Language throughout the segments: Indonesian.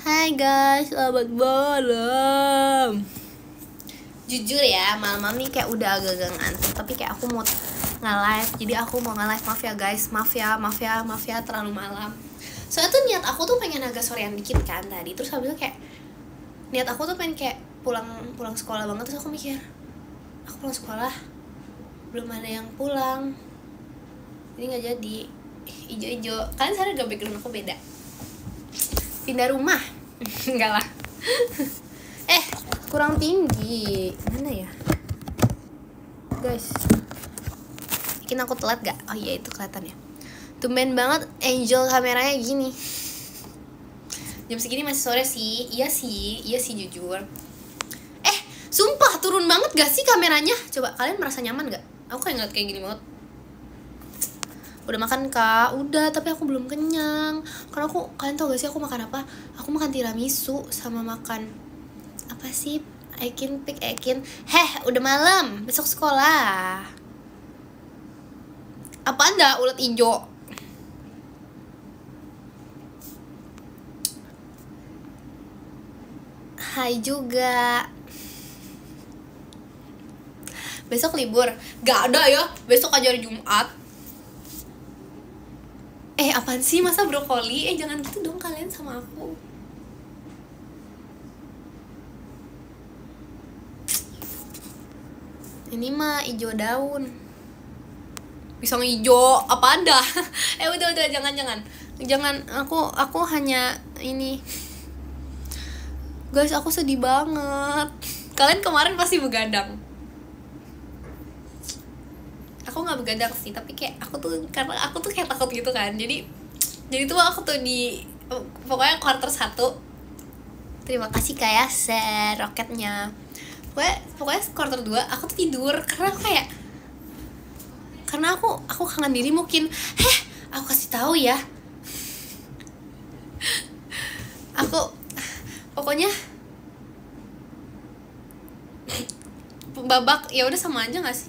Hai guys, selamat malam. Jujur ya, malam-malam nih kayak udah agak-agak ngantuk, tapi kayak aku mau nge-live. Jadi aku mau nge-live, maaf ya guys. Maaf ya terlalu malam. Soalnya tuh niat aku tuh pengen agak sorean dikit kan tadi. Terus habis itu kayak niat aku tuh pengen kayak pulang sekolah banget. Terus aku mikir, aku pulang sekolah belum ada yang pulang, jadi nggak jadi. Ijo-ijo, kalian sadar gak background aku beda? Pindah rumah. Enggak lah. Kurang tinggi. Mana ya guys? Bikin aku telat gak? Oh iya, itu kelihatan ya. Tumben banget angel kameranya gini. Jam segini masih sore sih. Iya sih jujur. Sumpah turun banget gak sih kameranya? Coba kalian merasa nyaman gak? Aku kayak ngeliat kayak gini banget. Udah makan kak? Udah, tapi aku belum kenyang. Karena kalian tau gak sih aku makan apa? Aku makan tiramisu sama makan apa sih? Ekin. Udah malam, besok sekolah. Apa anda ulet ijo? Hai juga. Besok libur? Gak ada ya, besok aja hari Jumat. Apaan sih, masa brokoli? Jangan gitu dong kalian sama aku. Ini mah ijo daun. Pisang ijo, apa anda? Udah, jangan. Aku hanya ini. Guys, aku sedih banget. Kalian kemarin pasti begadang. Aku nggak begadang sih, tapi kayak karena aku tuh kayak takut gitu kan. Jadi tuh aku tuh di pokoknya quarter 1. Terima kasih kayak share roketnya. Pokoknya quarter 2 aku tuh tidur karena aku kangen diri mungkin. Aku kasih tahu ya. Aku pokoknya babak ya udah sama aja nggak sih?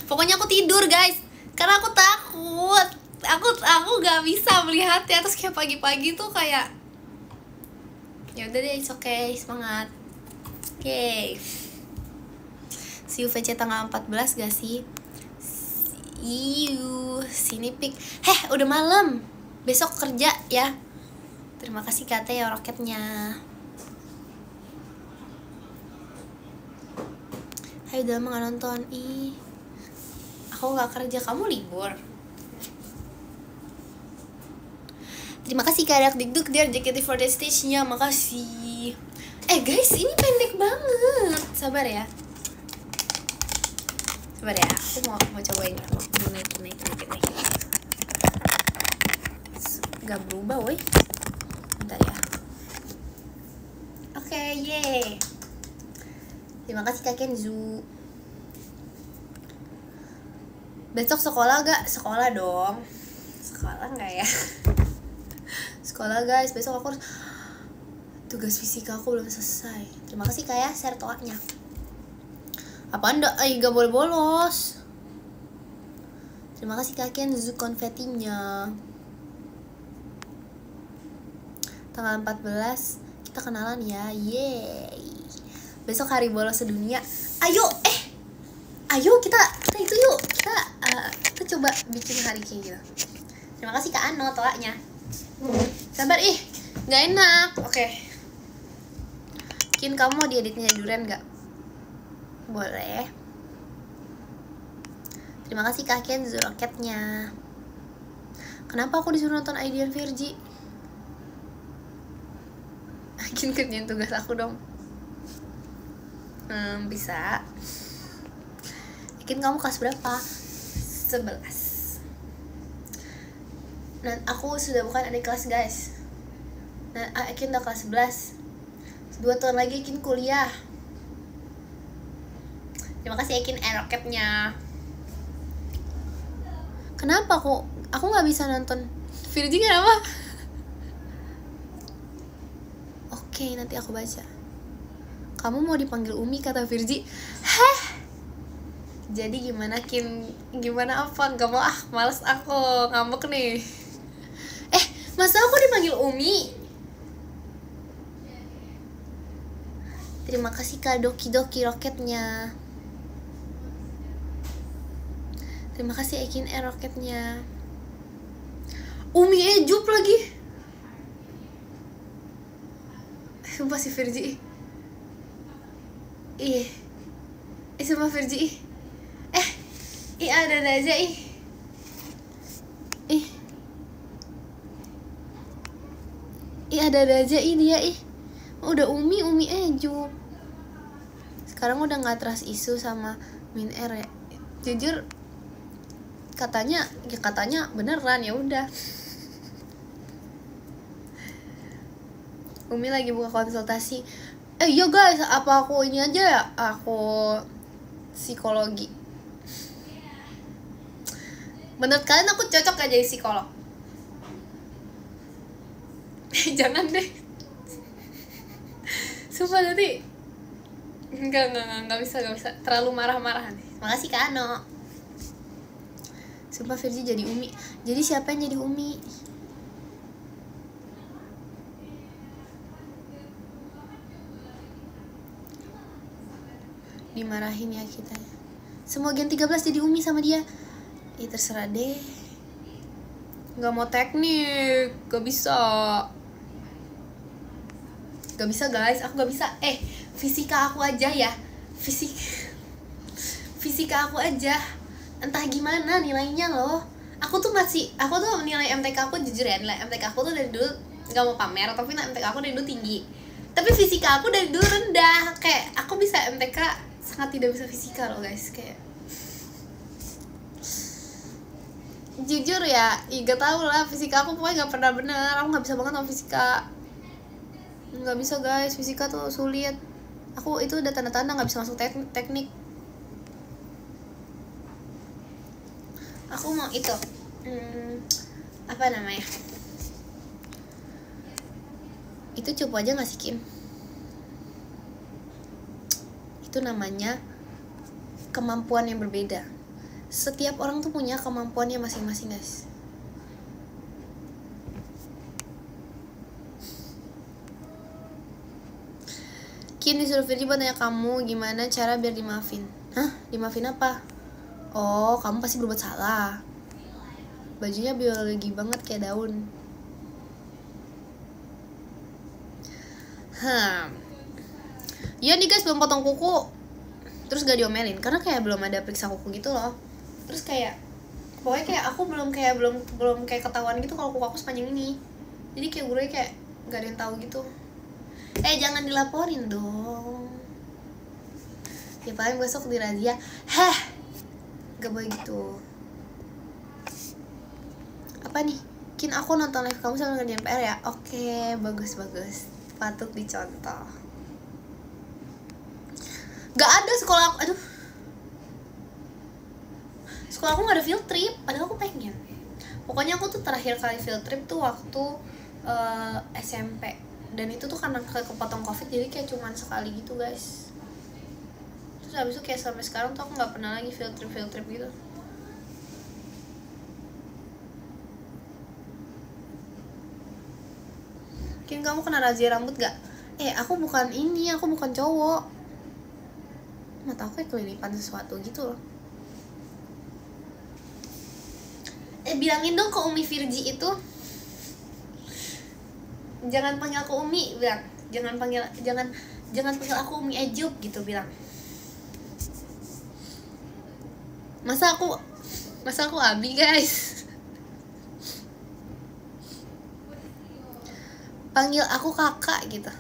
Pokoknya aku tidur guys, karena aku takut. Aku nggak bisa melihatnya. Terus kayak pagi-pagi tuh kayak ya udah deh, it's okay, semangat. Oke. See you VC tanggal 14 gak sih? Sini pik. Udah malam. Besok kerja ya. Terima kasih kata ya roketnya. Hai, udah lama gak nonton. Aku gak kerja, kamu libur. Terima kasih Kak Dikduk dia JKT48 stage-nya, makasih. Guys, ini pendek banget. Sabar ya, aku mau cobain. Mau naikin. Gak berubah woy. Bentar ya. Oke, yeay. Terima kasih Kak Kenzu. Besok sekolah gak? Sekolah dong. Sekolah gak ya? Sekolah guys, besok aku harus tugas fisika aku belum selesai. Terima kasih Kak ya share toaknya. Apaan dah? Gak boleh bolos. Terima kasih Kak Kenzu konfetinya. Tanggal 14 kita kenalan ya. Yeay. Besok hari bolos sedunia. Ayo kita itu yuk. Kita coba bikin hari kayak gitu. Terima kasih Kak Ano tolaknya. Sabar gak enak. Oke. Kin, kamu mau dieditnya durian gak? Boleh. Terima kasih Kak Kenzo roketnya. Kenapa aku disuruh nonton Aidian Virgi? Kin, kerjain tugas aku dong. Bisa. Kin, kamu kelas berapa? 11. Dan aku sudah bukan adik kelas guys. Nah, Akin udah kelas 11. 2 tahun lagi Akin kuliah. Terima kasih Akin roketnya. Kenapa aku gak bisa nonton Virgi? Kenapa? Oke, nanti aku baca. Kamu mau dipanggil Umi kata Virgi. Jadi gimana Kin? Gimana apa? Gak mau males aku. Ngambek nih. Masa aku dipanggil Umi? Terima kasih Kak Doki Doki roketnya. Terima kasih Ekin roketnya. Umi Ejup lagi. Sumpah si Virgi. Sumpah Virgi. Ada aja ada aja dia udah Umi Ejup. Sekarang udah nggak trust isu sama Min R ya. Jujur katanya beneran, ya udah. Umi lagi buka konsultasi. Iya guys, apa aku ini aja ya? Aku psikologi. Menurut kalian aku cocok gak jadi psikolog? Jangan deh. Sumpah nanti Enggak bisa. Terlalu marah-marahan. Makasih Kak Ano. Sumpah Virgi jadi Umi. Jadi siapa yang jadi Umi? Dimarahin ya kita. Semua Gen 13 jadi Umi sama dia. Terserah deh. Gak mau teknik. Gak bisa guys. Aku gak bisa. Fisika aku aja ya. Fisika aku aja. Entah gimana nilainya loh. Aku tuh nilai MTK aku jujur ya. Nilai MTK aku tuh dari dulu gak mau pamer, tapi nilai MTK aku dari dulu tinggi. Tapi fisika aku dari dulu rendah. Kayak aku bisa MTK sangat tidak bisa fisika loh guys. Kayak jujur ya, gak tau lah, fisika aku pokoknya gak pernah bener. Aku gak bisa banget sama fisika. Gak bisa guys, fisika tuh sulit. Aku itu udah tanda-tanda gak bisa masuk teknik. Aku mau itu apa namanya, itu coba aja gak sih Kim? Itu namanya kemampuan yang berbeda. Setiap orang tuh punya kemampuannya masing-masing guys. Kim disuruh Virgi buat nanya kamu gimana cara biar dimaafin. Hah? Dimaafin apa? Oh, kamu pasti berbuat salah. Bajunya biologi banget kayak daun. Iya nih guys, belum potong kuku. Terus gak diomelin karena kayak belum ada periksa kuku gitu loh. Terus kayak pokoknya kayak aku belum kayak ketahuan gitu kalau kuku aku sepanjang ini. Jadi kayak gue kayak gak ada yang tahu gitu. Jangan dilaporin dong. Ya paling besok dirazia. Gak boleh gitu. Apa nih? Kin, aku nonton live kamu sambil ngerjain PR ya. Oke, bagus. Patut dicontoh. Gak ada sekolah aku. Aduh, sekolah aku gak ada field trip. Padahal aku pengen. Pokoknya aku tuh terakhir kali field trip tuh waktu SMP. Dan itu tuh karena kepotong covid, jadi kayak cuman sekali gitu guys. Terus habis itu kayak sampai sekarang tuh aku gak pernah lagi field trip gitu. Mungkin kamu kena razia rambut gak? Aku bukan ini, aku bukan cowok. Mata aku kayak kelilipan sesuatu gitu loh. Bilangin dong ke Umi Virgi itu, jangan panggil aku Umi, bilang. Jangan panggil aku Umi Ejup gitu, bilang. Masa aku Abi guys. Panggil aku kakak gitu.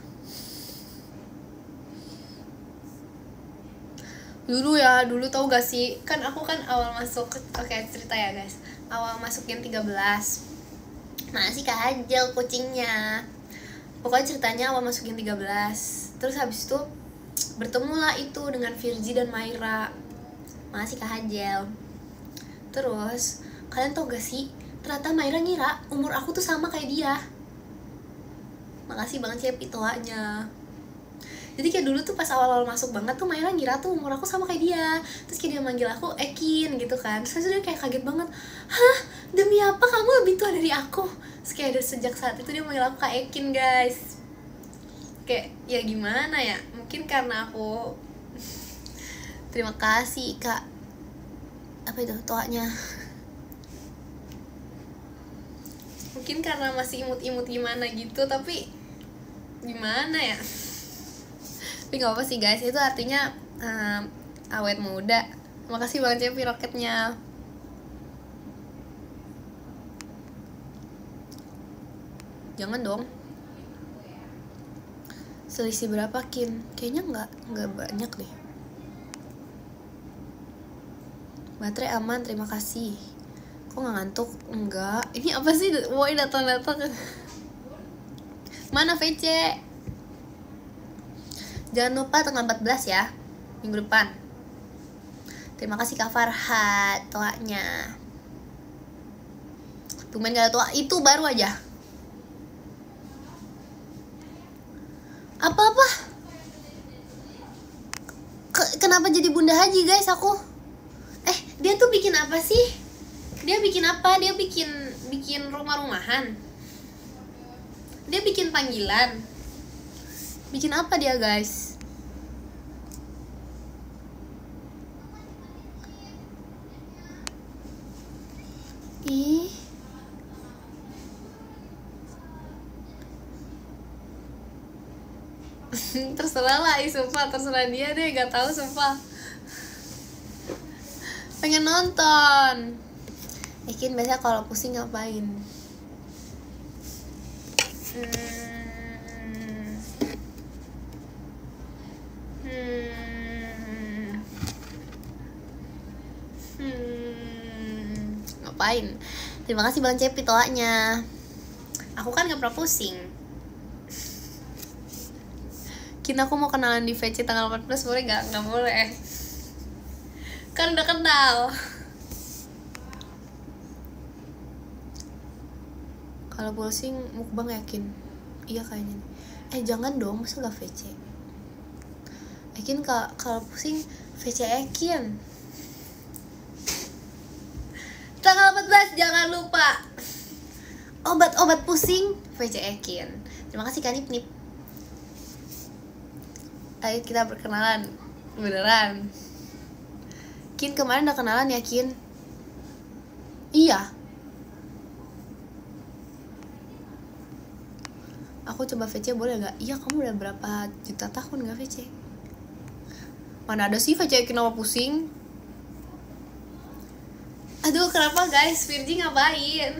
Dulu tau gak sih, kan aku kan awal masuk, oke cerita ya guys. Awal masuk Gen 13 masih Kak Hajel kucingnya. Pokoknya ceritanya awal masuk Gen 13. Terus habis itu bertemulah itu dengan Virgi dan Maira. Makasih Kak Hajel. Terus kalian tau gak sih, ternyata Maira ngira umur aku tuh sama kayak dia. Makasih banget sih pitoanya. Jadi kayak dulu tuh pas awal-awal masuk banget tuh Maira ngira tuh umur aku sama kayak dia. Terus kayak dia manggil aku Ekin gitu kan. Terus dia kayak kaget banget. Hah? Demi apa kamu lebih tua dari aku? Terus kayak sejak saat itu dia manggil aku Kak Ekin guys. kayak ya gimana ya, mungkin karena aku terima kasih Kak, apa itu toanya, mungkin karena masih imut-imut gimana gitu, tapi gimana ya. Tapi gak apa sih guys, itu artinya awet muda. Makasih banget Cepi roketnya. Jangan dong. Selisih berapa Kin? Kayaknya nggak banyak deh. Baterai aman, terima kasih. Kok nggak ngantuk? Enggak. Ini apa sih? Woi datang-datang. Mana VC? Jangan lupa tanggal 14 ya, minggu depan. Terima kasih Kak Farhat toanya. Tumben gak ada toa, itu baru aja. Apa-apa? Kenapa jadi Bunda Haji guys aku? Dia tuh bikin apa sih? Dia bikin apa? Dia bikin rumah-rumahan. Dia bikin panggilan. Bikin apa dia guys? Ih. Terserah lah, sumpah terserah dia deh, gak tahu sumpah. Pengen nonton. Yakin biasa kalau pusing ngapain? Ngapain? Terima kasih Bang Cepi toanya. Aku kan gak pernah pusing. Kini aku mau kenalan di VC tanggal 14, boleh gak? Gak boleh. Kan udah kenal. Kalau pusing mukbang yakin. Iya kayaknya. Jangan dong, masa gak VC? Yakin kalau pusing VC Ekin. Tanggal 14 jangan lupa. Obat pusing VC Ekin. Terima kasih Kak Nip Nip. Ayo kita berkenalan beneran. Kin kemarin udah kenalan ya Kin? Iya. Aku coba VC boleh gak? Iya, kamu udah berapa juta tahun gak VC? Mana ada sih VC Ekin apa pusing? Aduh kenapa guys, Virgi ngapain?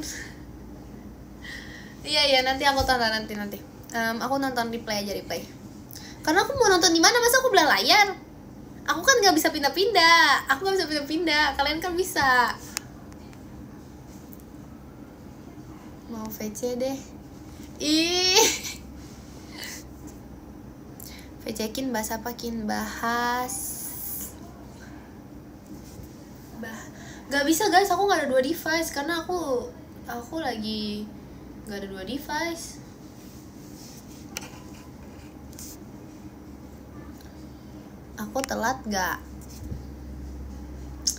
Iya nanti aku tonton nanti. Aku nonton replay aja. Karena aku mau nonton di mana, masa aku belah layar? Aku kan nggak bisa pindah-pindah. Kalian kan bisa. Mau VC deh. Ih. VC Kin bahas apa Kin? Gak bisa guys, aku nggak ada 2 device karena aku lagi nggak ada 2 device. Aku telat gak?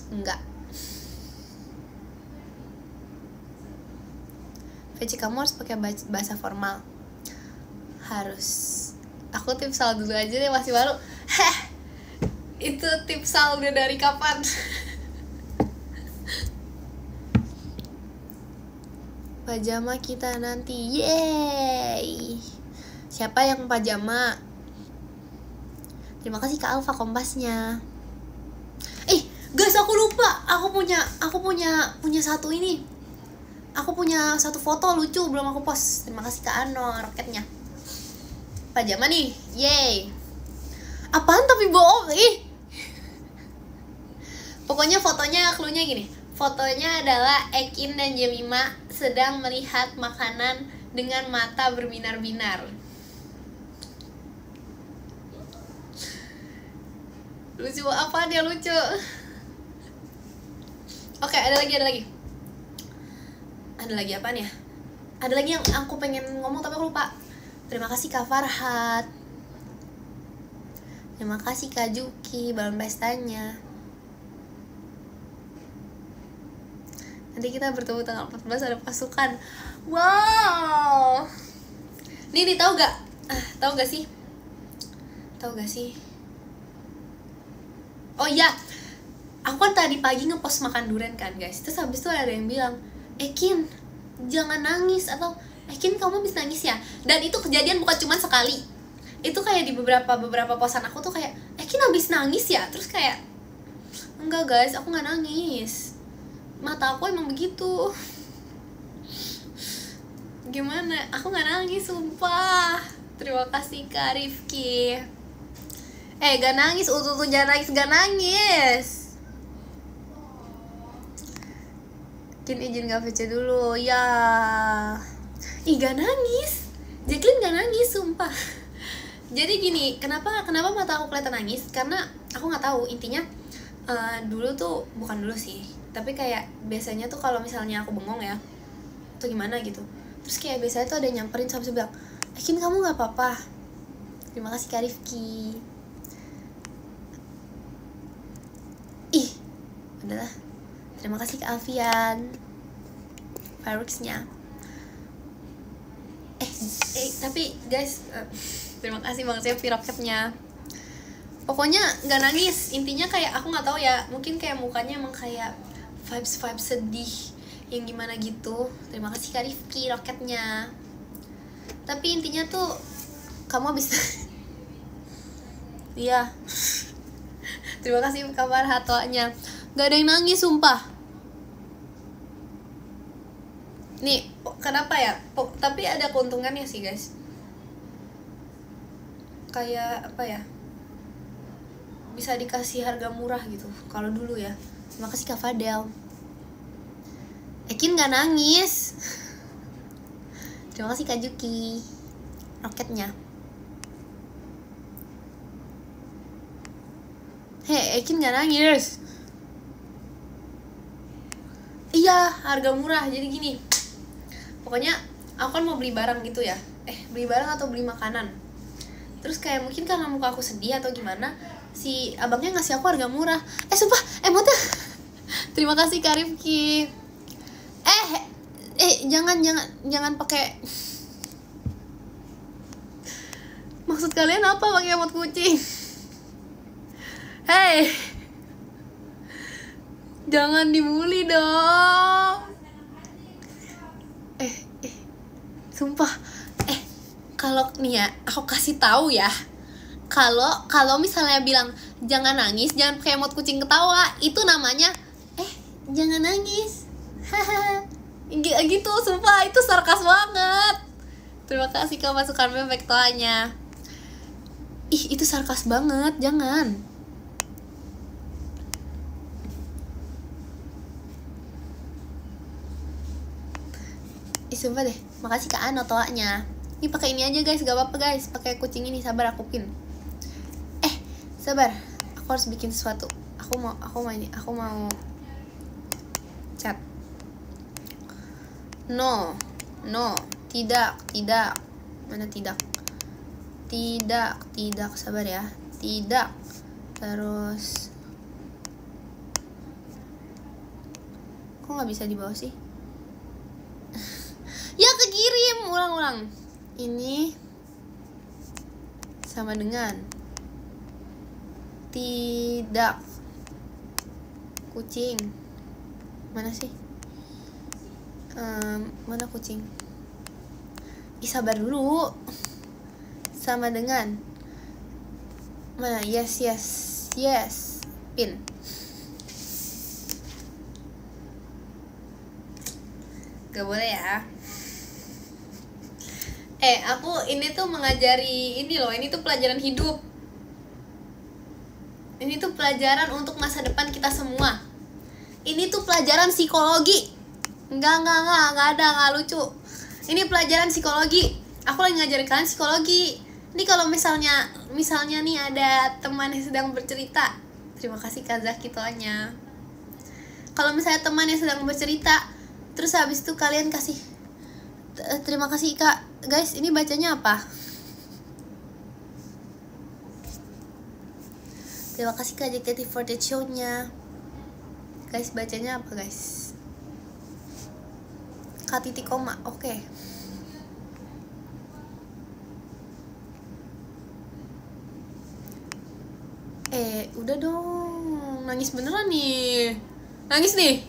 Enggak. VC kamu harus pakai bahasa formal. Harus. Aku tipsal dulu aja deh, masih baru. Itu tipsal udah dari kapan? Pajama kita nanti. Yeay. Siapa yang pajama? Terima kasih Kak Alfa kompasnya. Guys, aku lupa. Aku punya satu ini. Aku punya satu foto lucu belum aku post. Terima kasih Kak Ano roketnya. Pajama nih. Yeay. Apaan tapi bohong? Pokoknya fotonya cluenya gini. Fotonya adalah Ekin dan Jemima sedang melihat makanan dengan mata berbinar-binar. Lucu apa dia lucu? Oke, ada lagi. Ada lagi apaan ya? Ada lagi yang aku pengen ngomong tapi aku lupa. Terima kasih Kak Farhat. Terima kasih Kak Juki balon pestanya. Nanti kita bertemu tanggal 14 ada pasukan. Wow. Nih tahu gak? Tahu gak sih? Tahu gak sih? Oh iya, aku kan tadi pagi ngepost makan durian kan guys. Terus habis itu ada yang bilang, Kin jangan nangis, atau Kin kamu bisa nangis ya. Dan itu kejadian bukan cuma sekali. Itu kayak di beberapa posan aku tuh kayak, Kin habis nangis ya. Terus kayak, enggak guys, aku nggak nangis. Mata aku emang begitu. Gimana? Aku nggak nangis, sumpah. Terima kasih Kak Rifki. Gak nangis, jangan nangis, gak nangis. Kin izin gak VC dulu, ya. Gak nangis. Jacqueline gak nangis, sumpah. Jadi gini, kenapa mata aku kelihatan nangis? Karena aku nggak tahu, intinya dulu tuh, bukan dulu sih, tapi kayak biasanya tuh kalau misalnya aku bengong ya, atau gimana gitu, terus kayak biasanya tuh ada yang nyamperin sampai bilang, Kin kamu nggak apa-apa. Terima kasih Kak Rifki. Adalah terima kasih Kak Alfian fireworksnya. Tapi guys, terima kasih banget ya piroketnya. Pokoknya nggak nangis, intinya kayak aku nggak tahu ya, mungkin kayak mukanya emang kayak vibes sedih yang gimana gitu. Terima kasih Kak Rifki roketnya. Tapi intinya tuh kamu bisa iya. Terima kasih kabar hatoanya. Gak ada yang nangis, sumpah. Nih, kenapa ya? Tapi ada keuntungannya sih, guys. Kayak apa ya? Bisa dikasih harga murah gitu. Kalau dulu ya. Terima kasih Kak Fadel. Kin gak nangis. Terima kasih Kak Juki. Roketnya. Kin gak nangis. Iya, harga murah. Jadi gini, pokoknya aku kan mau beli barang gitu ya. Beli barang atau beli makanan. Terus kayak mungkin karena muka aku sedih atau gimana, si abangnya ngasih aku harga murah. Sumpah, emotnya. Terima kasih Kak Rifki. Jangan pakai. Maksud kalian apa pakai emot kucing? Jangan dibully dong. Sumpah. Kalau nih ya, aku kasih tahu ya. Kalau misalnya bilang jangan nangis, jangan pakai emot kucing ketawa, itu namanya jangan nangis. Haha. Gitu, sumpah itu sarkas banget. Terima kasih Kak masukan bebek toanya. Itu sarkas banget, jangan. Sumpah deh, makasih Kak Ano toanya. Ini pakai ini aja guys, gak apa-apa guys, pakai kucing ini. Sabar, aku pin. Sabar, aku harus bikin sesuatu. Aku mau chat. No, tidak. Mana tidak? Tidak, sabar ya. Tidak. Terus kok nggak bisa di bawah sih? Ya kekirim, ulang. Ini sama dengan tidak. Kucing mana sih? Mana kucing? Sabar dulu. Sama dengan mana? Yes. Pin. Gak boleh ya. Aku ini tuh mengajari ini loh, ini tuh pelajaran hidup. Ini tuh pelajaran untuk masa depan kita semua. Ini tuh pelajaran psikologi. Enggak ada, enggak lucu. Ini pelajaran psikologi. Aku lagi ngajarin kalian psikologi. Ini kalau misalnya nih ada teman yang sedang bercerita. Terima kasih Kak Zaki toanya. Kalau misalnya teman yang sedang bercerita, terus habis itu kalian kasih terima kasih Kak. Guys, ini bacanya apa? Terima kasih Kak JKT48 show-nya. Guys, bacanya apa guys? Kak titik koma, oke. Udah dong, nangis beneran nih. Nangis nih.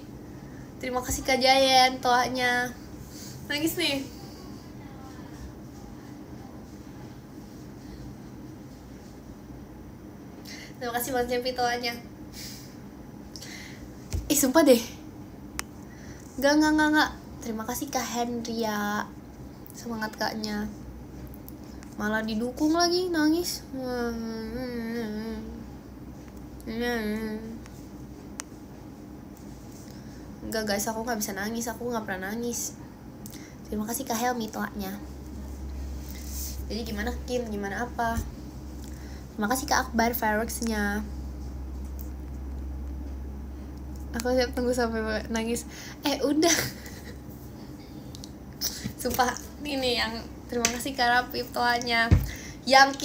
Terima kasih Kak Jayen toanya. Nangis nih. Terima kasih Bang Cempi toanya. Sumpah deh. Enggak. Terima kasih Kak Hendria. Semangat kaknya. Malah didukung lagi, nangis. Enggak guys, aku gak bisa nangis. Aku gak pernah nangis. Terima kasih Kak Helmi toanya. Jadi gimana Kim? Gimana apa? Terima kasih Kak Akbar Ferox-nya. Aku siap tunggu sampai nangis. Udah. Sumpah, ini yang terima kasih Kak Rapip toanya. Yang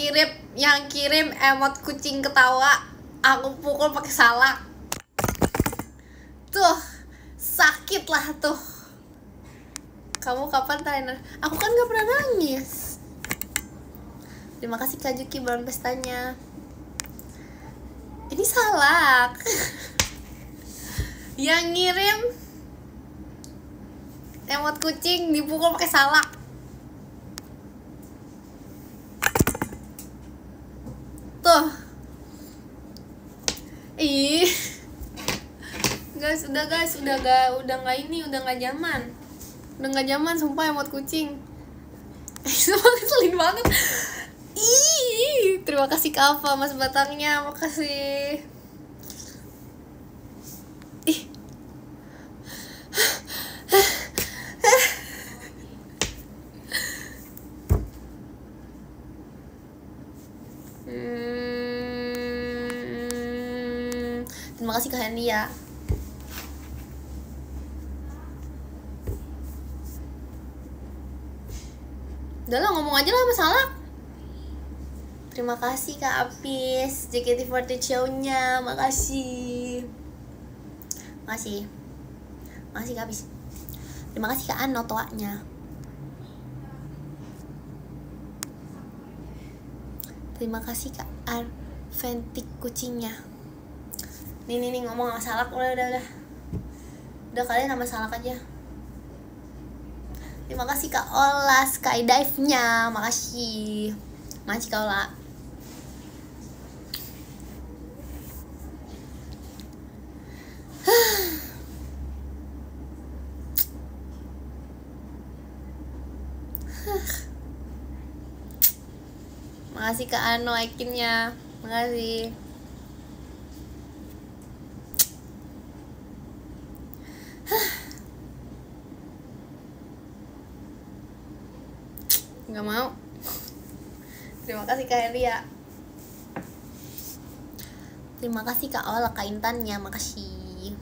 kirim emot kucing ketawa, aku pukul pakai salak. Tuh, sakit lah tuh. Kamu kapan trainer? Aku kan gak pernah nangis. Terima kasih Kak Juki bulan pestanya. Ini salak. Yang ngirim emot kucing dipukul pakai salak. Tuh. Guys, udah nggak zaman. Udah nggak zaman sumpah emot kucing. Sumpah ngeselin banget. Terima kasih Kak Ava, Mas Batangnya, makasih. Terima kasih Kak Hendy ya. Udah lah, ngomong aja lah masalah. Terima kasih Kak Apis, JKT48 show-nya, makasih. Makasih Kak Apis. Terima kasih Kak Ano toanya. Terima kasih Kak Arventik kucingnya. Nih ngomong sama salak. Udah kalian sama salak aja. Terima kasih Kak Ola skydive-nya, makasih. Makasih Kak Ola. Makasih Kak Ano Aikinnya, makasih. Nggak mau. Terima kasih Kak Helia. Terima kasih Kak Ola, Kak Intannya, makasih.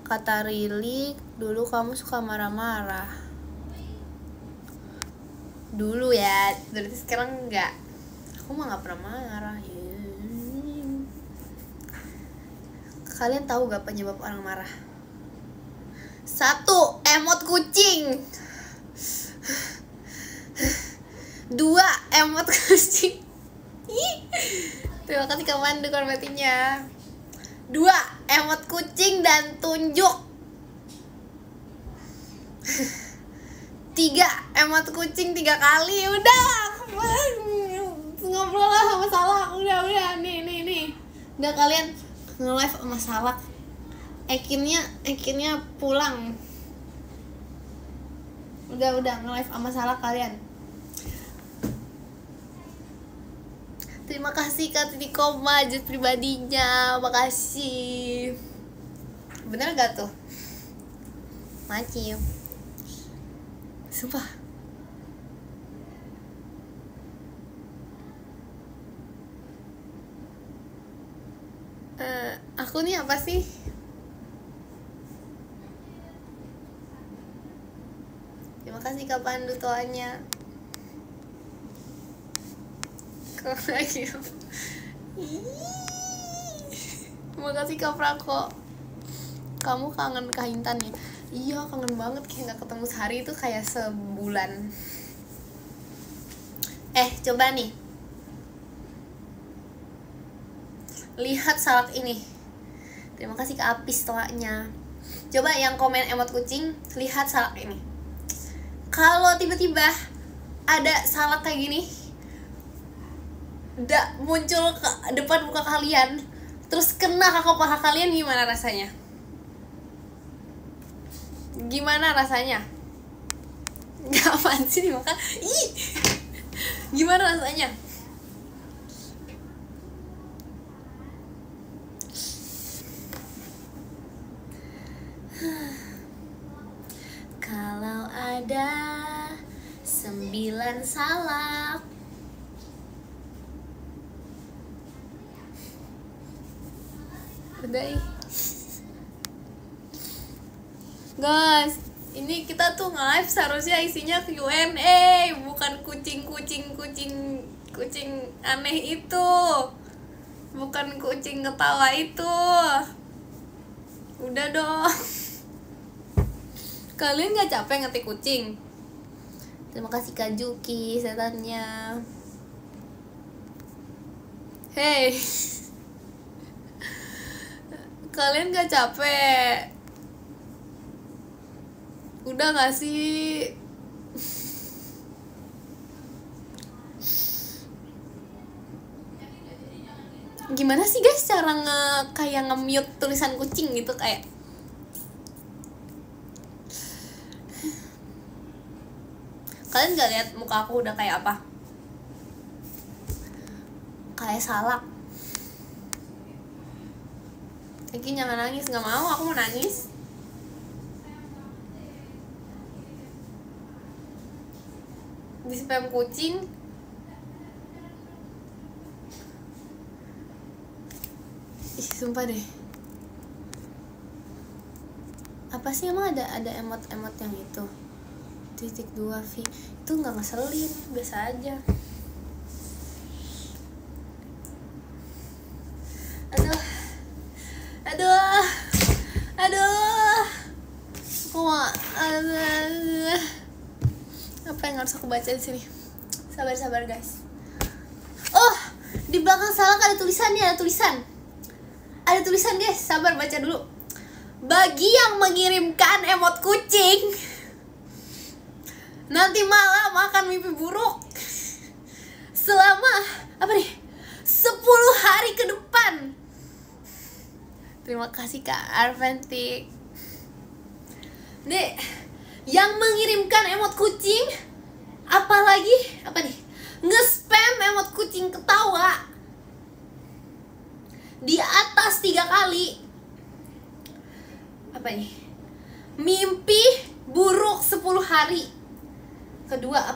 Kata Rili, dulu kamu suka marah-marah. Dulu ya, berarti sekarang enggak. Aku mah nggak pernah marah. Kalian tahu gak penyebab orang marah? 1. Emot kucing. 2. Emot kucing. Terima kasih Kak Mandu kormetinya. 2. Emot kucing dan tunjuk. 3. Emot kucing 3 kali. Udah, ngobrol lah sama Salak. Udah nih. Udah kalian nge-live sama Salak. Ekinnya pulang. Udah nge-live sama Salak kalian. Terima kasih Kak Titi Koma, jet pribadinya, makasih. Bener gak tuh? Makasih. Sumpah. Aku nih apa sih? Terima kasih Kak Pandu toanya. Terima kasih Kak Prako. Kamu kangen Kak Intan ya? Iya, kangen banget, kayak gak ketemu sehari itu kayak sebulan. Coba nih, lihat salak ini. Terima kasih Kak Apis toanya. Coba yang komen emot kucing, lihat salak ini. Kalau tiba-tiba ada salak kayak gini muncul ke depan muka kalian, terus kena ke kepala kalian, gimana rasanya? Gimana rasanya? Gak apaan sih dimakan? Ih, gimana rasanya? Kalau ada 9 salak, udah guys, ini kita tuh nge-live seharusnya isinya Q&A, bukan kucing aneh itu, bukan kucing ketawa itu. Udah dong. Kalian gak capek ngetik kucing? Terima kasih Kak Juki setannya. Hey, kalian gak capek? Udah gak sih? Gimana sih guys cara kayak nge-mute tulisan kucing gitu, kayak kalian gak lihat muka aku udah kayak apa? Kayak salak. Eki jangan nangis, gak mau, aku mau nangis. Di spam kucing. Ih, sumpah deh. Apa sih emang ada emot-emot yang itu? .2 V itu nggak ngeselin, biasa aja. Aduh, apa yang harus aku baca di sini? Sabar guys. Oh, di belakang salak ada tulisannya, ada tulisan guys. Sabar, baca dulu. Bagi yang mengirimkan emot kucing, nanti malam akan mimpi buruk selama 10 hari ke depan. Terima kasih Kak Arventik. Nih, yang mengirimkan emot kucing, apalagi nge-spam emot kucing ketawa di atas 3 kali. Mimpi buruk 10 hari. Kedua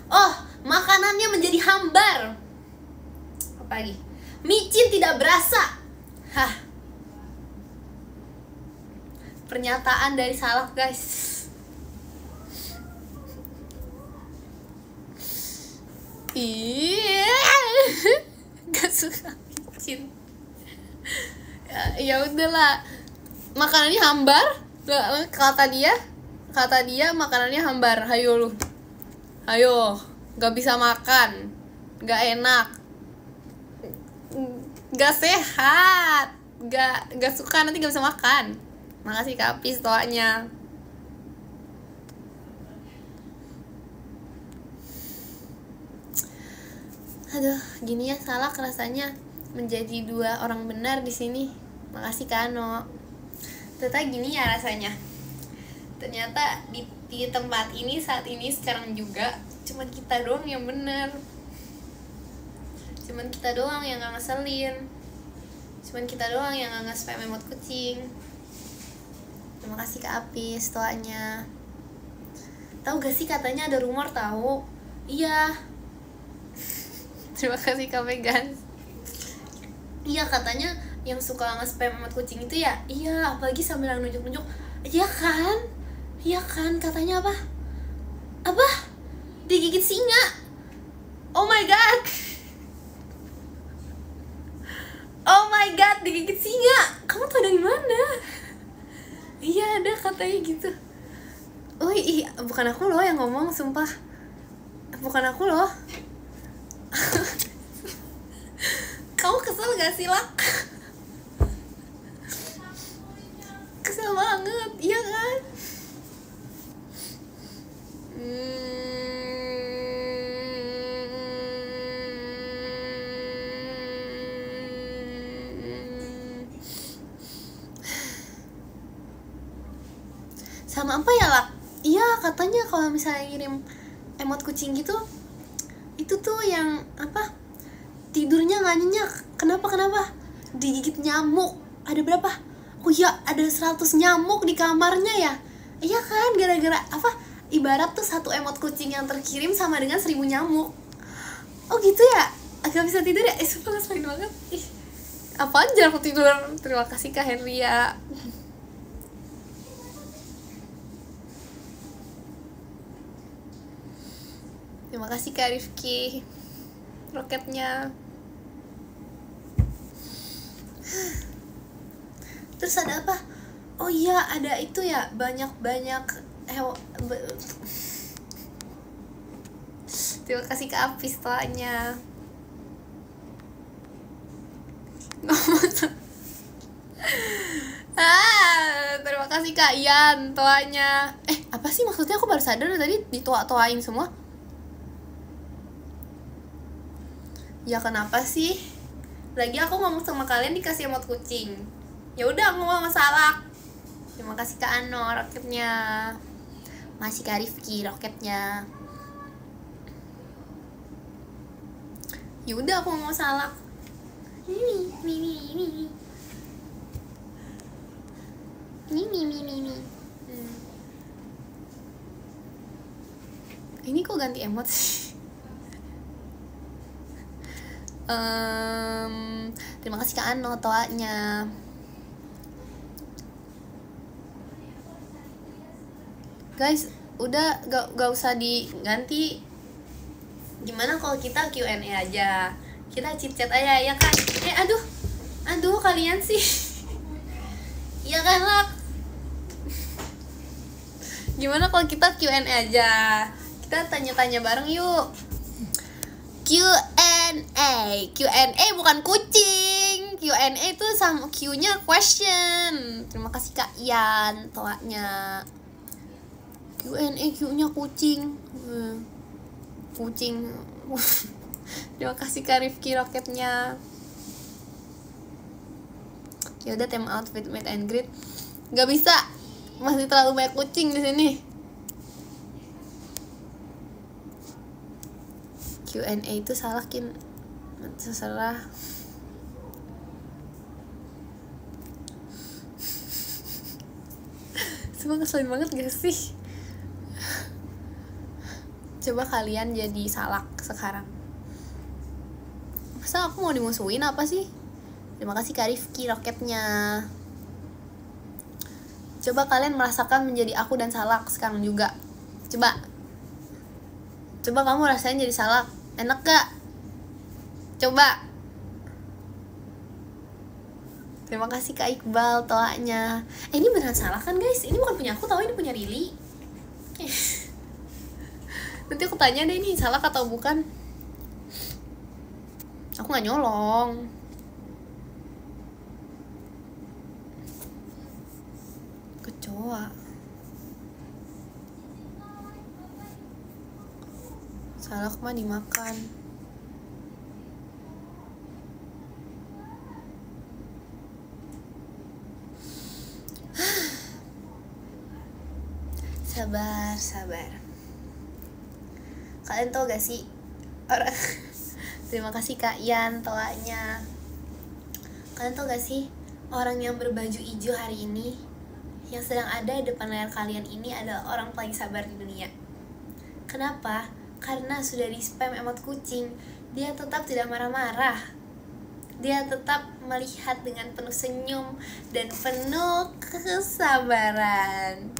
oh, makanannya menjadi hambar. Micin tidak berasa. Pernyataan dari salak guys. Gak suka micin. Ya udahlah, makanannya hambar. Kata dia makanannya hambar. Hayo, gak bisa makan, gak enak, gak sehat, gak suka, nanti gak bisa makan. Makasih Kak Apis doanya. Aduh, gini ya salak rasanya menjadi 2 orang benar di sini. Makasih Kak Ano. Ternyata gini ya rasanya. Ternyata di tempat ini saat ini sekarang juga cuman kita doang yang benar. Cuman kita doang yang gak ngeselin. Cuman kita doang yang gak nge-spam emot kucing. Terima kasih Kak Apis doanya. Tahu gak sih katanya ada rumor tahu? Iya. Terima kasih Kak Megan. Iya, katanya yang suka nge-spam emot kucing itu ya. Iya, apalagi sambil nunjuk-nunjuk. Iya kan, katanya apa? Digigit singa. Oh my god, digigit singa. Kamu tahu dari mana? Iya, ada katanya gitu. Oh iya, bukan aku loh yang ngomong, sumpah. Bukan aku loh. Kamu kesel gak sih Lak? Kesel banget, iya kan? Sama apa ya Lak? Iya katanya kalau misalnya ngirim emot kucing gitu, itu tuh yang apa, tidurnya nggak nyenyak. Kenapa? Digigit nyamuk. Ada berapa? Oh ya, ada 100 nyamuk di kamarnya ya. Iya kan, gara-gara apa? Ibarat tuh satu emot kucing yang terkirim sama dengan 1000 nyamuk. Oh gitu ya? Agak bisa tidur ya? Sumpah ngeselin banget. Ih, apaan jarang aku tidur. Terima kasih Kak Henria. Terima kasih Kak Rifki roketnya. Terus ada apa? Oh iya, ada itu ya, banyak terima kasih Kak Apis toanya. Terima kasih Kak Ian toanya. Apa sih maksudnya? Aku baru sadar tadi ditoa-toain semua. Ya kenapa sih? Lagi aku ngomong sama kalian dikasih emot kucing. Ya udah aku ngomong masalah. Terima kasih Kak Ano roketnya. Masih Kak Rifki roketnya. Ya udah aku ngomong salah. Ini. Ini kok ganti emot sih? Terima kasih Kak Ano toanya. Guys, udah gak usah diganti. Gimana kalau kita Q&A aja? Kita chit-chat aja ya kan? Aduh kalian sih. Iya kan Lak? Gimana kalau kita Q&A aja? Kita tanya-tanya bareng yuk. Q&A bukan kucing. Q&A itu sama Q-nya question. Terima kasih Kak Ian toanya. Q-nya kucing. Kucing. Terima kasih Kak Rifki roketnya. Ya udah, tema outfit meet and greet. Gak bisa. Masih terlalu banyak kucing di sini. Q&A itu salah Kin. Terserah. Semua ngeselin banget gak sih? Coba kalian jadi salak sekarang. Masa aku mau dimusuhin apa sih? Terima kasih Kak Rifki roketnya. Coba kalian merasakan menjadi aku dan salak sekarang juga. Coba kamu rasain jadi salak. Enak gak? Coba. Terima kasih Kak Iqbal toanya. Ini beneran salah kan guys? Ini bukan punya aku, tahu ini punya Rili. Nanti aku tanya deh ini salah atau bukan. Aku gak nyolong. Kecoa. Salak mah dimakan. Sabar. Kalian tau gak sih orang terima kasih Kak Ian toanya. Kalian tau gak sih orang yang berbaju hijau hari ini yang sedang ada di depan layar kalian ini adalah orang paling sabar di dunia. Kenapa? Karena sudah di spam emot kucing. Dia tetap tidak marah-marah. Dia tetap melihat dengan penuh senyum dan penuh kesabaran.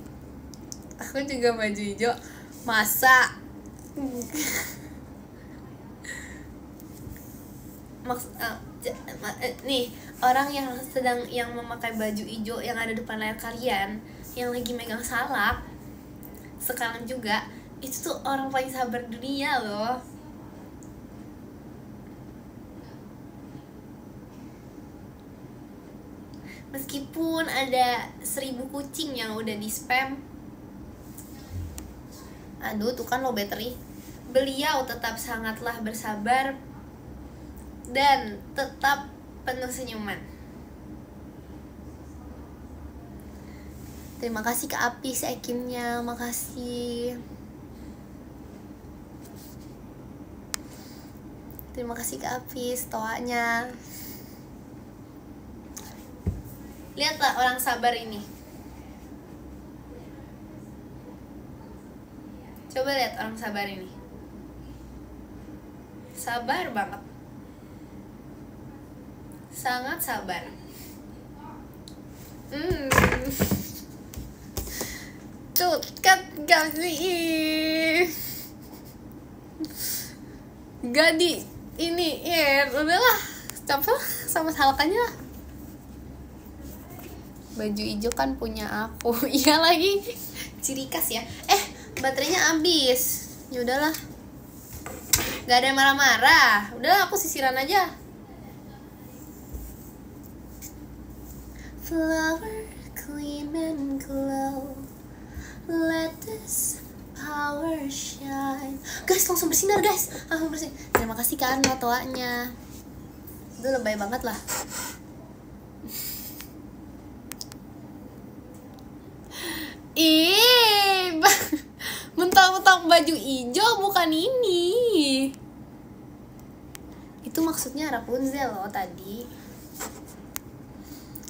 Aku juga baju hijau. Masa? Nih, orang yang memakai baju hijau yang ada depan layar kalian, yang lagi megang salak sekarang juga, itu tuh orang paling sabar dunia loh. Meskipun ada 1000 kucing yang udah di spam. Aduh, tuh kan low battery. Beliau tetap sangatlah bersabar dan tetap penuh senyuman. Terima kasih Kak Apis ekinnya, makasih. Terima kasih Kak Apis toanya. Lihatlah orang sabar ini. Coba lihat orang sabar ini. Sabar banget. Sangat sabar. Tuh kan gak sih? Gak di ini ya udahlah, capek sama halakannya lah. Baju hijau kan punya aku. Iya lagi, ciri khas ya. Baterainya habis. Ya udahlah, nggak ada marah-marah. Udah aku sisiran aja. Flower clean and glow, let this power shine. Guys, langsung bersinar guys, langsung bersinar. Terima kasih kan toanya. Itu lebay banget lah. Ih, mentang-mentang baju hijau bukan ini. Itu maksudnya Rapunzel loh tadi.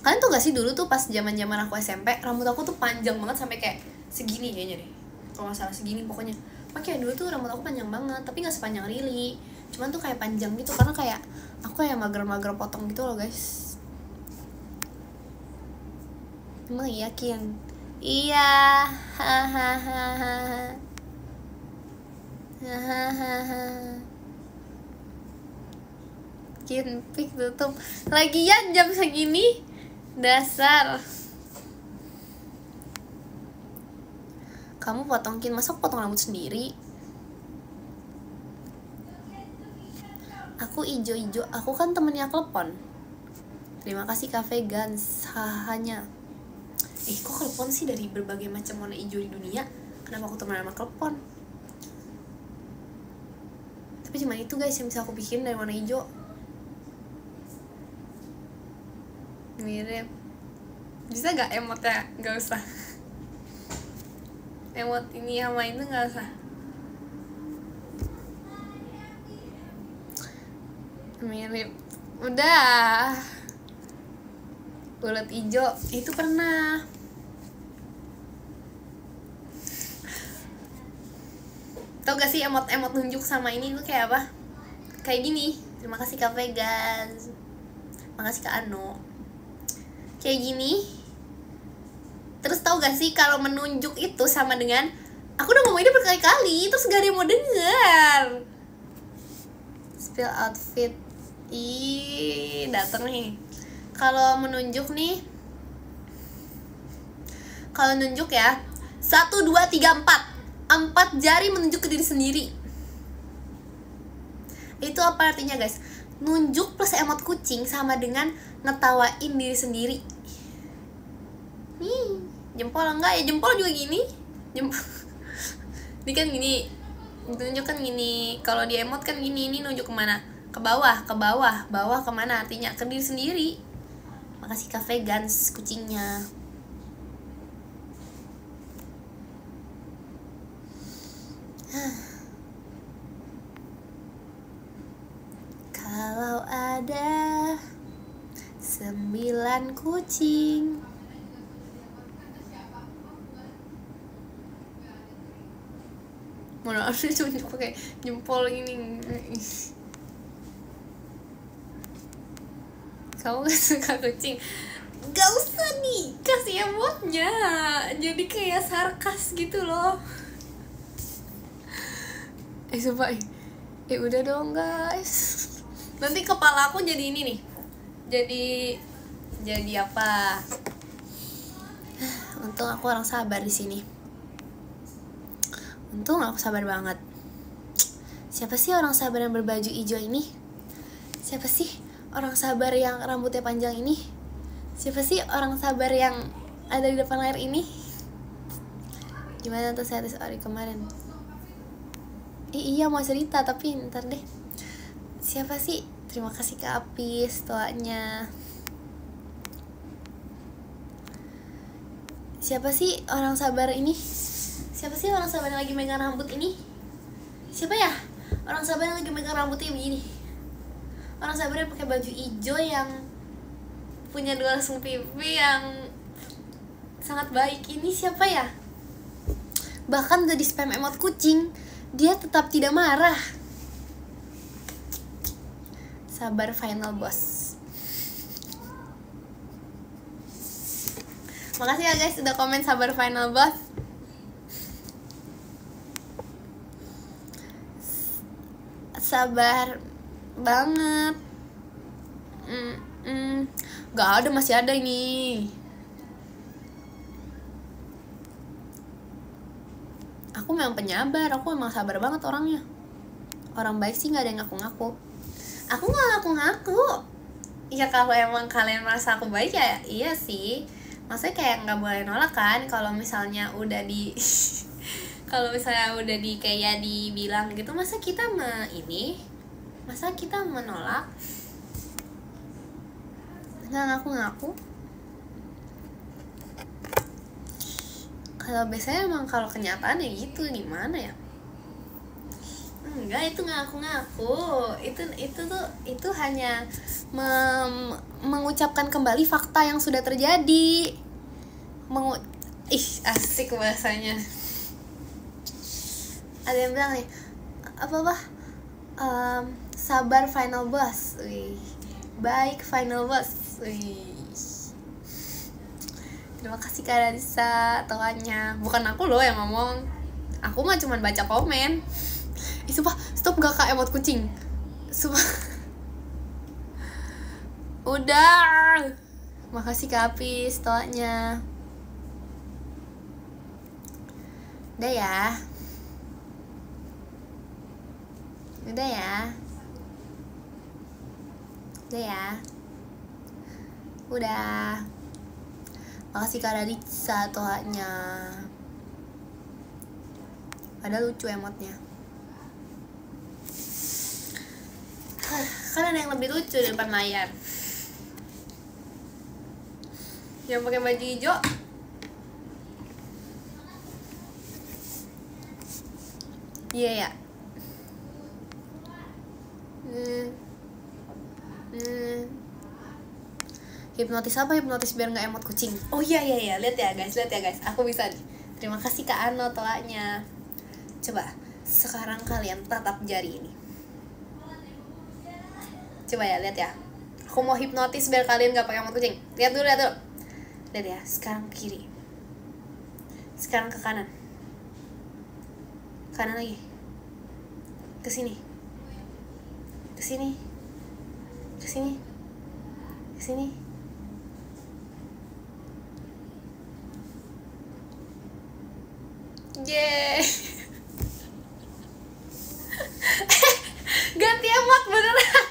Kalian tuh gak sih dulu tuh pas zaman-zaman aku SMP, rambut aku tuh panjang banget sampai kayak segini kayaknya deh. Kalau nggak salah segini pokoknya. Makanya dulu tuh rambut aku panjang banget, tapi nggak sepanjang Rili. Cuman tuh kayak panjang gitu karena kayak aku kayak mager-mager potong gitu loh guys. Emang yakin? Iya, hahaha. Kinpik tutup. Lagian jam segini, dasar. Kamu potongin, masa aku potong rambut sendiri? Aku ijo-ijo, aku kan temennya Klepon. Terima kasih Kak Vegan, sahanya. Kok Klepon sih dari berbagai macam warna hijau di dunia? Kenapa aku teman sama Klepon? Tapi cuma itu guys yang bisa aku bikin dari warna hijau. Mirip. Bisa gak emotnya? Gak usah. Emot ini sama itu gak usah. Mirip. Udah. Bulat hijau itu pernah. Tau gak sih emot-emot nunjuk sama ini tuh kayak apa? Kayak gini. Terima kasih Kak Vegan. Makasih Kak Ano. Kayak gini. Terus tau gak sih kalau menunjuk itu sama dengan aku udah ngomong ini berkali-kali terus gak ada yang mau denger. Spill outfit. Ih, dateng nih. Kalau menunjuk nih, kalau nunjuk ya 1, 2, 3, 4 jari menunjuk ke diri sendiri. Itu apa artinya guys? Nunjuk plus emot kucing sama dengan ngetawain diri sendiri. Nih, jempol enggak ya? Jempol juga gini. Jempol. Ini kan gini. Nunjuk kan gini. Kalau di emot kan gini. Ini nunjuk kemana? Ke bawah, ke bawah. Bawah kemana? Artinya ke diri sendiri. Makasih Kak Vegans kucingnya. Kalau ada 9 kucing, mana ada cuma pakai jempol gini. Kamu gak suka kucing? Gak usah nih kasih emotnya, jadi kayak sarkas gitu loh. Sumpah udah dong guys. Nanti kepala aku jadi ini nih. Jadi apa? Untung aku orang sabar di sini. Untung aku sabar banget. Siapa sih orang sabar yang berbaju hijau ini? Siapa sih orang sabar yang rambutnya panjang ini? Siapa sih orang sabar yang ada di depan layar ini? Gimana tuh series Ori kemarin? Iya mau cerita tapi ntar deh. Siapa sih? Terima kasih ke Apis doanya. Siapa sih orang sabar ini? Siapa sih orang sabar yang lagi megang rambut ini? Siapa ya? Orang sabar yang lagi megang rambutnya begini. Orang sabar yang pakai baju hijau yang punya 2 langsung pipi yang sangat baik ini siapa ya? Bahkan udah di spam emot kucing, dia tetap tidak marah. Sabar final boss. Makasih ya guys udah komen sabar final boss. Sabar banget. Gak ada, masih ada ini. Aku memang penyabar, aku memang sabar banget orangnya. Orang baik sih gak ada yang ngaku-ngaku. Aku gak ngaku-ngaku. Ya kalau emang kalian merasa aku baik ya iya sih. Maksudnya kayak gak boleh nolak kan. Kalau misalnya udah di kalau misalnya udah di kayak dibilang gitu, masa kita menolak? Nggak ngaku-ngaku. Kalau biasanya emang kalau kenyataan ya gitu, gimana ya? Enggak, itu ngaku-ngaku. Itu hanya mengucapkan kembali fakta yang sudah terjadi. Asik bahasanya. Ada yang bilang nih, sabar final boss. Wih. Baik final boss. Wih. Terima kasih Kak Radisa toanya. Bukan aku loh yang ngomong. Aku mah cuma baca komen. Sumpah, stop gak Kak emot kucing. Sumpah. Udah. Makasih Kak Apis toanya. Udah ya. Udah ya. Udah ya. Udah. Makasih Kak Raditsa toanya. Padahal lucu emotnya. Kan ada yang lebih lucu di depan layar. Yang pakai baju hijau. Iya ya. Hipnotis apa? Hipnotis biar nggak emot kucing. Oh iya, lihat ya guys, aku bisa nih. Terima kasih Kak Ano toanya. Coba sekarang kalian tatap jari ini. Coba ya, lihat ya. Aku mau hipnotis biar kalian nggak pakai emot kucing. Lihat dulu. Lihat ya. Sekarang ke kiri. Sekarang ke kanan. Kanan lagi. Ke sini. Ke sini. Ke sini. Ke sini. Yeay. Ganti emot beneran.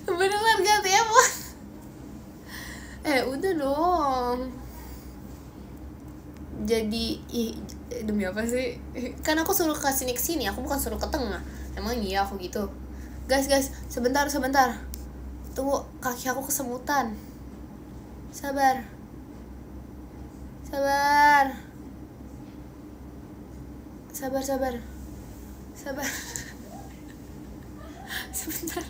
Beneran ganti emot. Udah dong. Jadi demi apa sih? Kan aku suruh ke sini, aku bukan suruh ke tengah. Emang iya aku gitu. Guys, sebentar. Tunggu, kaki aku kesemutan. Sabar. Sebentar.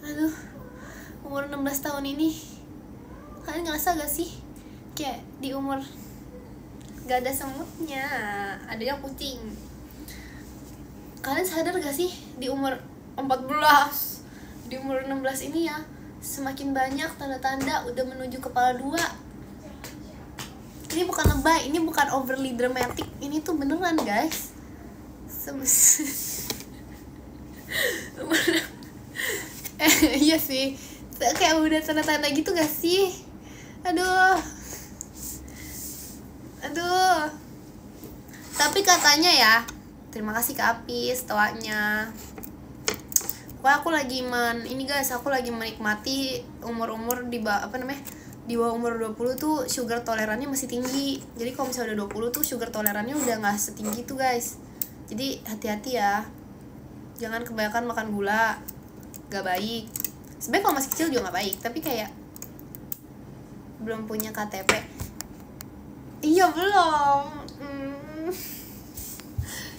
Aduh, umur 16 tahun ini kalian ngerasa gak sih kayak di umur gak ada semutnya, adanya kucing. Kalian sadar gak sih di umur 14, di umur 16 ini ya semakin banyak tanda-tanda udah menuju kepala 2. Ini bukan lebay, ini bukan overly dramatic, ini tuh beneran guys. Iya sih, kayak udah tanda-tanda gitu gak sih? Aduh. Tapi katanya ya, terima kasih Kak Apis toanya. Wah, aku lagi aku lagi menikmati umur-umur di bawah di bawah umur 20 tuh sugar tolerannya masih tinggi. Jadi kalau misalnya udah 20 tuh sugar tolerannya udah nggak setinggi tuh guys. Jadi hati-hati ya, jangan kebanyakan makan gula, gak baik. Sebenarnya kalau masih kecil juga gak baik, tapi kayak belum punya KTP. Iya belum.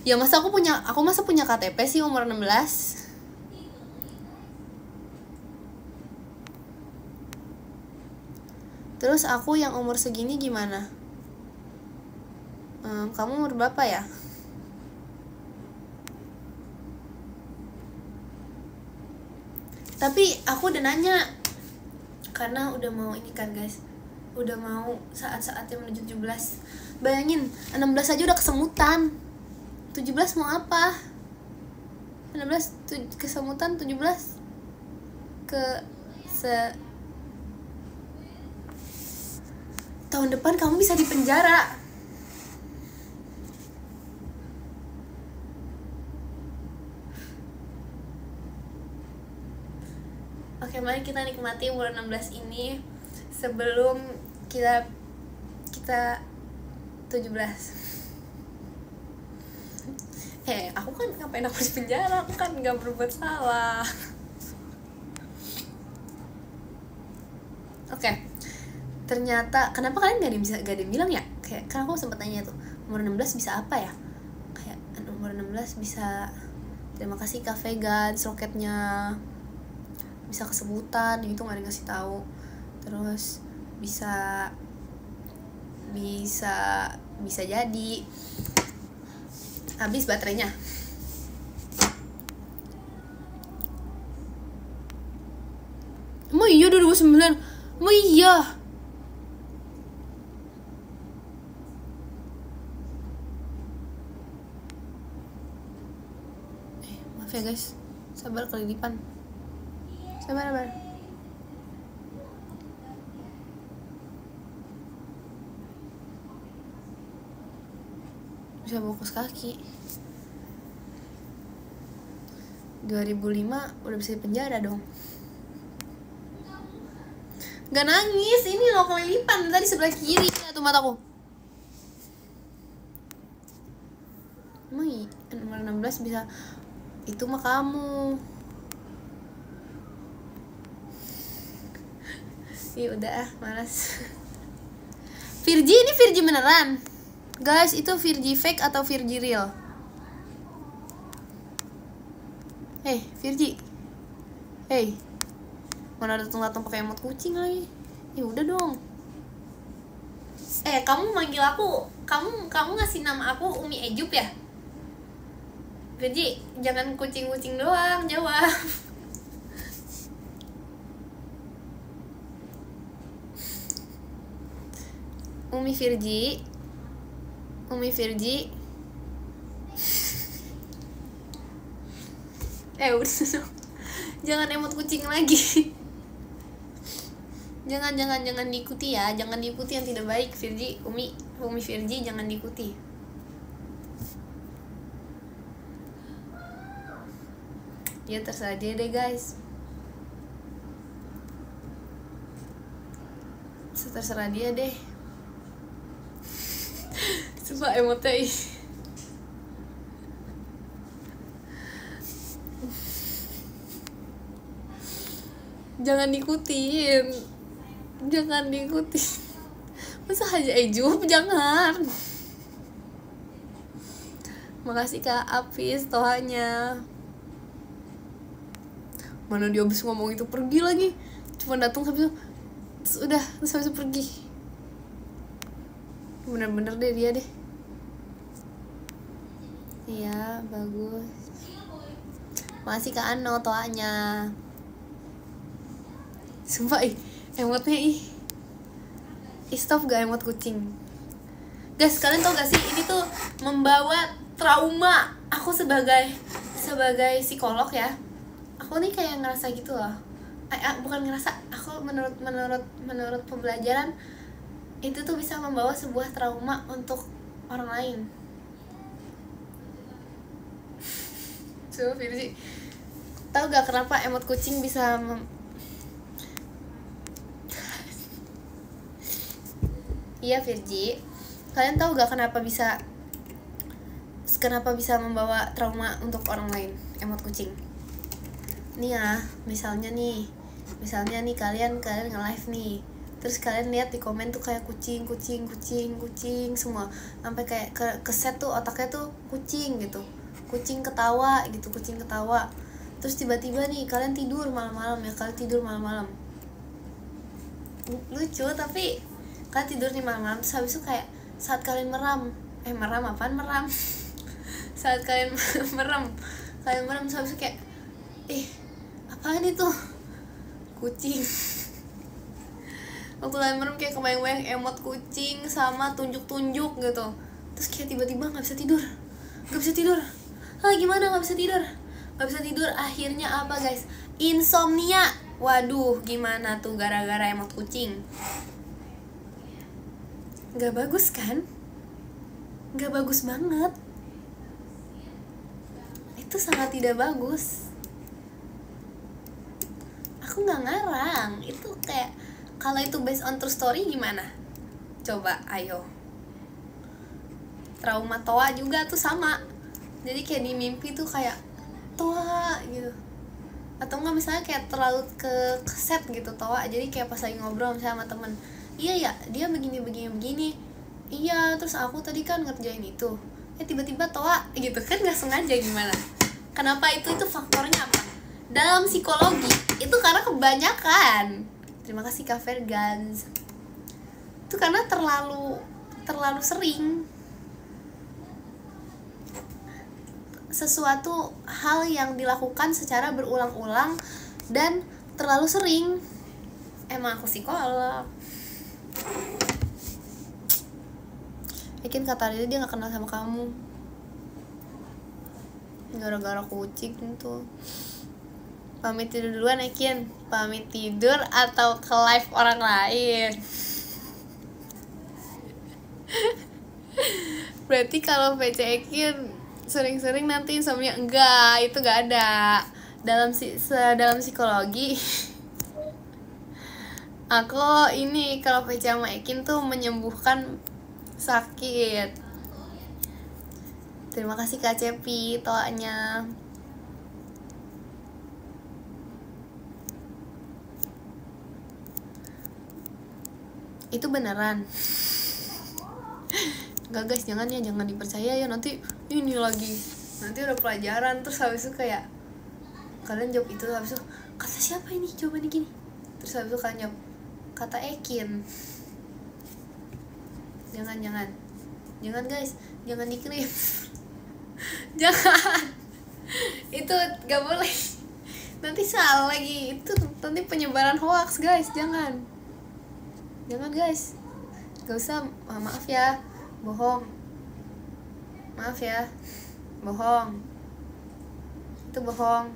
Ya masa aku punya KTP sih umur 16. Terus aku yang umur segini gimana? Kamu umur berapa ya? Tapi aku udah nanya, karena udah mau ini kan guys, udah mau saat-saatnya menuju 17. Bayangin 16 aja udah kesemutan, 17 mau apa? 16 kesemutan, 17 tahun depan kamu bisa dipenjara. Oke, mari kita nikmati umur 16 ini sebelum kita 17. Aku kan ngapain aku di penjara? Aku kan nggak berbuat salah. Oke. Ternyata kenapa kalian gak ada yang bilang ya? Kayak kan aku sempat tanya tuh, umur 16 bisa apa ya? Kayak umur 16 bisa, terima kasih Kak Vegan, roketnya bisa kesemutan, itu nggak dikasih tahu. Terus bisa jadi habis baterainya. Emang iya 2009? Emang iya? Maaf ya guys, sabar kelilipan. Sabar. Bisa fokus kaki. 2005 udah bisa di penjara dong. Gak nangis, ini loh kelilipan tadi sebelah kiri tuh mataku. Emang nomor 16 bisa, itu mah kamu. Ih udah malas. Virgi ini Virgi beneran guys, itu Virgi fake atau Virgi real? Virgi, mana datang pakai emot kucing lagi. Ya udah dong. Kamu manggil aku, kamu ngasih nama aku Umi Ejup ya? Virgi, jangan kucing-kucing doang, jawab. Umi Virgi. Udah. Jangan emot kucing lagi. Jangan diikuti ya. Jangan diikuti yang tidak baik, Virgi. Umi Virgi jangan diikuti. Ya terserah dia deh guys. Terserah dia deh. Coba emotnya jangan diikutin. Masa Haja Ejub, jangan. Makasih Kak Apis tohanya. Mana dia habis ngomong itu pergi lagi, cuma datang habis itu terus habis itu pergi. Bener-bener deh dia deh. Iya bagus. Makasih Kak Ano toanya. Sumpah emotnya stop gak emot kucing. Guys, kalian tau gak sih ini tuh membawa trauma. Aku sebagai psikolog ya, aku nih kayak ngerasa gitu loh. Bukan ngerasa, aku tuh menurut pembelajaran itu tuh bisa membawa sebuah trauma untuk orang lain. Coba Virgi, tahu gak kenapa emot kucing bisa Iya Virgi, kalian tahu gak kenapa bisa membawa trauma untuk orang lain emot kucing? Nih ya, misalnya nih kalian nge-live nih, terus kalian lihat di komen tuh kayak kucing semua, sampai kayak keset tuh otaknya tuh kucing gitu, kucing ketawa, terus tiba-tiba nih kalian tidur malam-malam, lucu tapi kalian tidur nih malam-malam, terus habis itu kayak saat kalian meram saat kalian merem terus habis itu kayak apaan itu, kucing. Waktu kalian merem kayak kebayang-bayang emot kucing sama tunjuk-tunjuk gitu, terus kayak tiba-tiba nggak bisa tidur. Gimana nggak bisa tidur? Akhirnya apa guys? Insomnia. Waduh, gimana tuh gara-gara emot kucing? Gak bagus kan? Gak bagus banget. Itu sangat tidak bagus. Aku gak ngarang. Itu kayak, kalau itu based on true story gimana? Coba, ayo. Trauma Toa juga tuh sama. Jadi kayak di mimpi tuh kayak Toa gitu. Atau enggak misalnya kayak terlalu keset gitu Toa. Jadi kayak pas lagi ngobrol misalnya sama temen, iya ya dia begini. Iya, terus aku tadi kan ngerjain itu, tiba-tiba Toa gitu kan, nggak sengaja. Gimana? Kenapa itu faktornya apa? Dalam psikologi itu karena kebanyakan. Terima kasih Kak Fergans. Itu karena terlalu sering. Sesuatu hal yang dilakukan secara berulang-ulang dan terlalu sering. Emang aku psikolog. Yakin kata dia gak kenal sama kamu gara-gara kucing tuh. Pamit tidur duluan Ekin. Pamit tidur atau ke live orang lain? Berarti kalau PC Ekin sering-sering nanti insomnia. Enggak, itu gak ada. Dalam psikologi aku ini kalau PC sama Ekin tuh menyembuhkan sakit. Terima kasih Kak Cepi toanya. Itu beneran. Enggak guys, jangan dipercaya ya, nanti ini lagi. Nanti udah pelajaran terus habis itu kayak kalian jawab itu, habis itu kata siapa ini jawabannya gini. Terus habis itu kalian jawab kata Ekin. Jangan guys, jangan dikirim. Jangan. Itu gak boleh. Nanti salah lagi. Itu nanti penyebaran hoax guys. Jangan guys. Gak usah. Maaf ya, bohong. Itu bohong.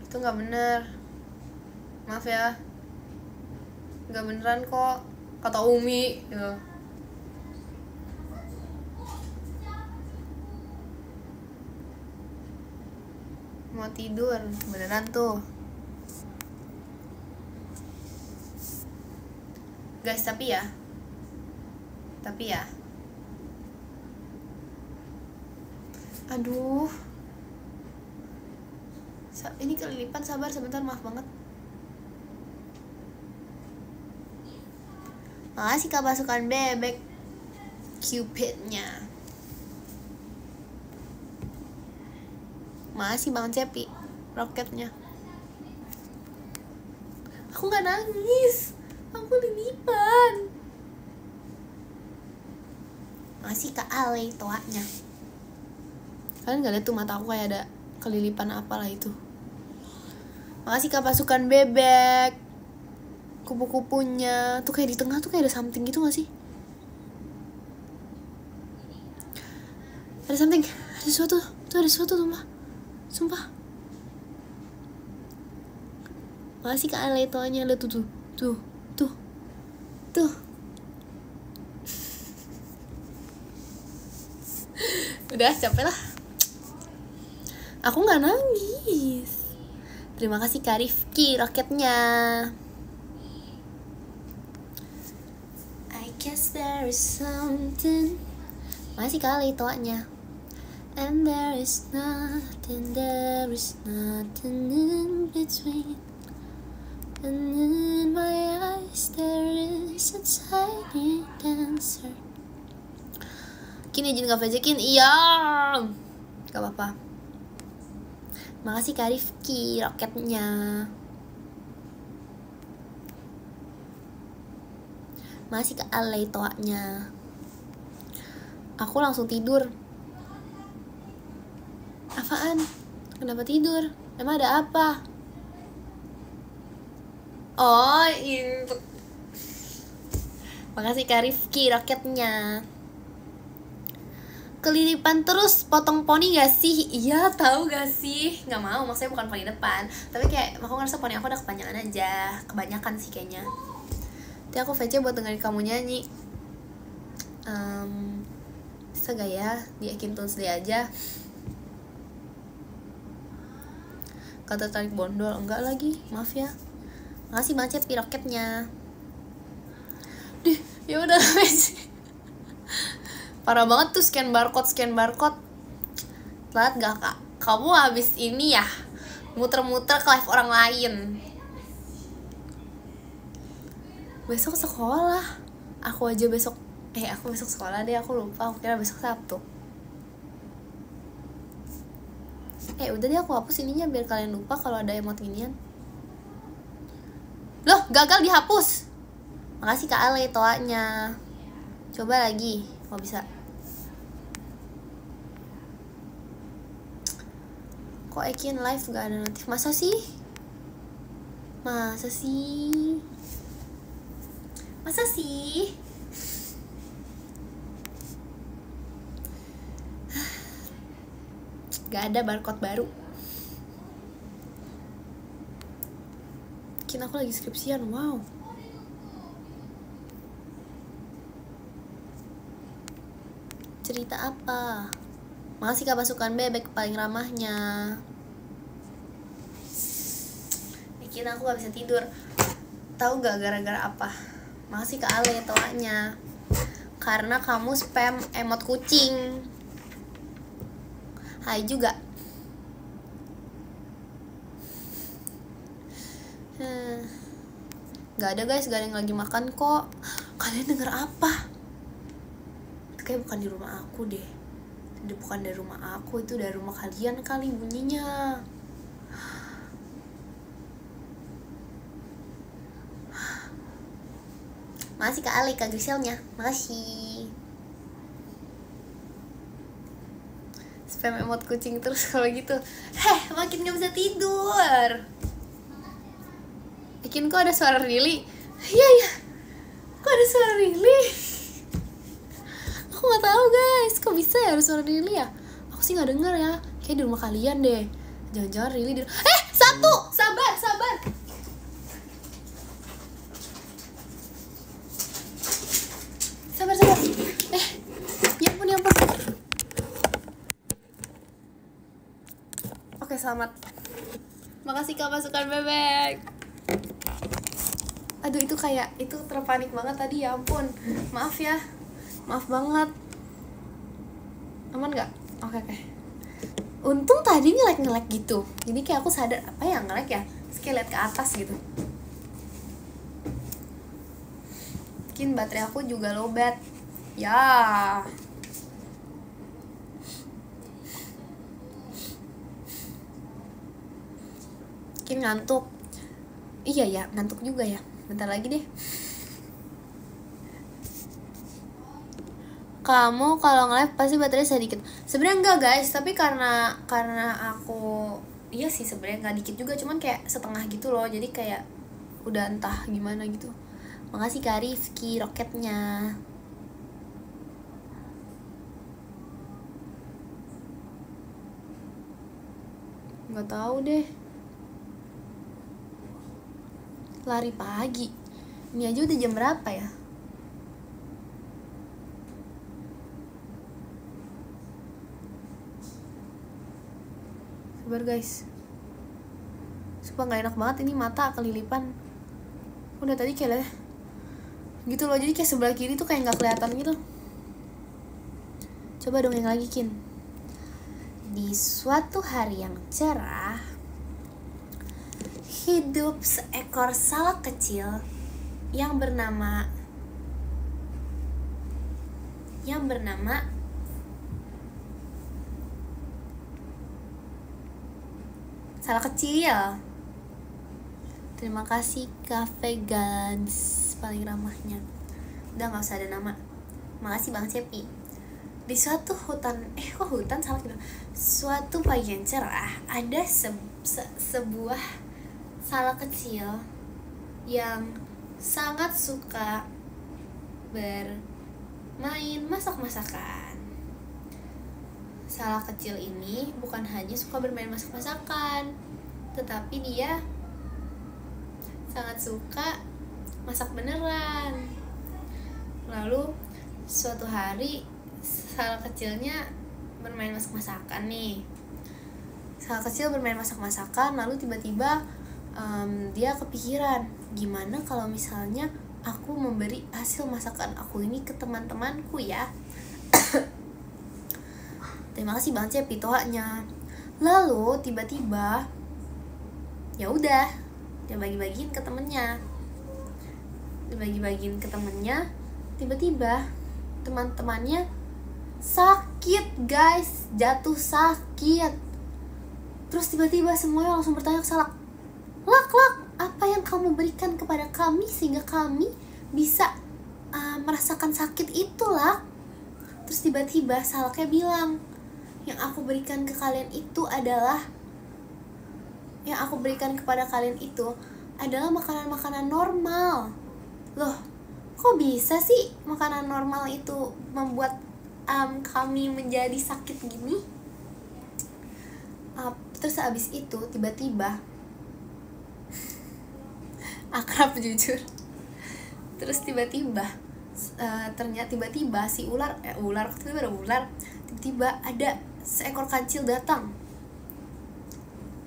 Itu gak bener. Maaf ya, gak beneran kok, kata Umi gitu. Mau tidur beneran tuh guys. Tapi ya aduh, ini kelilipan. Sabar sebentar, maaf banget. Makasih Kak pasukan bebek Cupidnya. Makasih Bang Cepi roketnya. Aku gak nangis, aku lilipan. Makasih Kak Ale toanya. Kalian gak liat tuh mata aku kayak ada kelilipan apalah itu. Makasih Kak pasukan bebek. Kupu-kupunya tuh kayak di tengah tuh kayak ada something gitu gak sih? Ada something, ada sesuatu tuh, sumpah. Makasih Kak Ale toanya. Lihat tuh. Tuh. Udah capek lah. Aku nggak nangis. Terima kasih Kak Rifki roketnya. I guess there is something. Makasih Kak Ale toanya. And there is nothing in between. And in my eyes there is a tiny dancer. Kini izin gak vajekin? Iya. Gak apa-apa. Makasih Kak Rifki roketnya. Makasih Kak Ale toanya. Aku langsung tidur. Apaan? Kenapa tidur? Emang ada apa? Oh, itu. Makasih Kak Rifki roketnya. Kelilipan terus potong poni gak sih? Iya, tahu gak sih? Gak mau, maksudnya bukan poni depan. Tapi kayak aku ngerasa poni aku udah kepanjangan aja. Kebanyakan sih kayaknya. Nanti aku VC buat dengerin kamu nyanyi. Bisa gak ya? Di Akin Tunsday aja. Kata tarik bondol, enggak lagi, maaf ya. Makasih banget ya piroketnya. Dih, ya udah sih. Parah banget tuh scan barcode. Telat gak Kak? Kamu habis ini ya muter-muter ke live orang lain. Besok sekolah. Aku besok sekolah deh, aku lupa. Aku kira besok Sabtu. Udah deh aku hapus ininya biar kalian lupa kalau ada emot ginian. Loh, gagal dihapus. Makasih Kak Ale toanya. Coba lagi, mau bisa. Kok Ekin live gak ada notif? Masa sih? Gak ada barcode baru. Mungkin aku lagi skripsian, wow. Cerita apa? Makasih Kak Pasukan Bebek paling ramahnya. Bikin aku gak bisa tidur. Tahu gak gara-gara apa? Makasih Kak Ale toanya. Karena kamu spam emot kucing. Hai juga. Gak ada guys, gak ada yang lagi makan kok. Kalian denger apa? Itu kayak bukan di rumah aku deh. Itu bukan dari rumah aku, itu dari rumah kalian kali bunyinya. Makasih Kak Ali, Kak Griselnya. Makasih. Spam emot kucing terus kalau gitu. Makin gak bisa tidur. Bikin kok ada suara Rili. Iya. Kok ada suara Rili? Aku gak tahu guys. Kok bisa ya ada suara Rili ya? Aku sih gak denger ya. Kayak di rumah kalian deh. Jangan-jangan Rili di... Satu! Sabar. Sabar. Ya ampun. Oke, selamat. Makasih Kak Pasukan Bebek. Aduh, itu terpanik banget tadi, ya ampun. Maaf ya. Maaf banget. Aman gak? Oke. Untung tadi nge-lag gitu. Jadi kayak aku sadar, apa ya nge-lag ya? Terus kayak liat ke atas gitu. Mungkin baterai aku juga lowbat. Ya. Mungkin ngantuk. Iya ya, ngantuk juga ya. Bentar lagi deh. Kamu kalau nge-live pasti baterai sedikit. Sebenarnya enggak guys, tapi karena aku iya sih sebenarnya nggak dikit juga, cuman kayak setengah gitu loh. Jadi kayak udah entah gimana gitu. Makasih Kak Rifki roketnya. Nggak tahu deh. Lari pagi. Ini aja udah jam berapa ya? Sabar guys. Sumpah gak enak banget ini, mata kelilipan. Udah tadi kayak gitu loh, jadi kayak sebelah kiri tuh kayak gak kelihatan gitu. Coba dong yang lagi, Kin. Di suatu hari yang cerah, hidup seekor salak kecil yang bernama salak kecil. Terima kasih Cafe Gans, paling ramahnya. Udah gak usah ada nama. Makasih Bang Cepi. Di suatu hutan, salah gitu. Suatu pagi yang cerah, ada sebuah salak kecil yang sangat suka bermain masak-masakan. Salak kecil ini bukan hanya suka bermain masak-masakan, tetapi dia sangat suka masak beneran. Lalu suatu hari salak kecilnya bermain masak-masakan nih. Salak kecil bermain masak-masakan, lalu tiba-tiba dia kepikiran, gimana kalau misalnya aku memberi hasil masakan aku ini ke teman-temanku ya. Terima kasih Bang Cepi toanya. Lalu tiba-tiba ya udah, dia bagi-bagiin ke temennya. Tiba-tiba teman-temannya sakit guys, jatuh sakit. Terus tiba-tiba semuanya langsung bertanya ke salak, Lak, apa yang kamu berikan kepada kami sehingga kami bisa merasakan sakit itu, Lak? Terus tiba-tiba salaknya bilang, yang aku berikan kepada kalian itu adalah makanan-makanan normal. Loh, kok bisa sih makanan normal itu membuat kami menjadi sakit gini? Terus abis itu tiba-tiba akrab jujur. Terus tiba-tiba si ular tiba-tiba ada seekor kancil datang.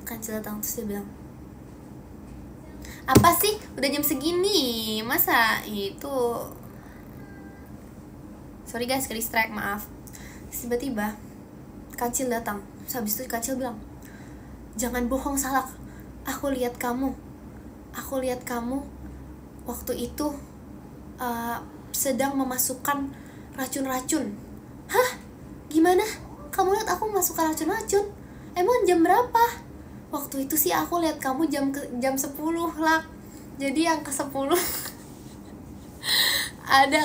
Terus dia bilang, apa sih udah jam segini, masa itu, sorry guys ke distract, maaf. Tiba-tiba kancil datang. Terus habis itu kancil bilang, jangan bohong salak, aku lihat kamu waktu itu sedang memasukkan racun-racun. Hah? Gimana? Kamu lihat aku memasukkan racun-racun? Emang jam berapa? Waktu itu sih aku lihat kamu jam 10 lah. Jadi yang ke 10 ada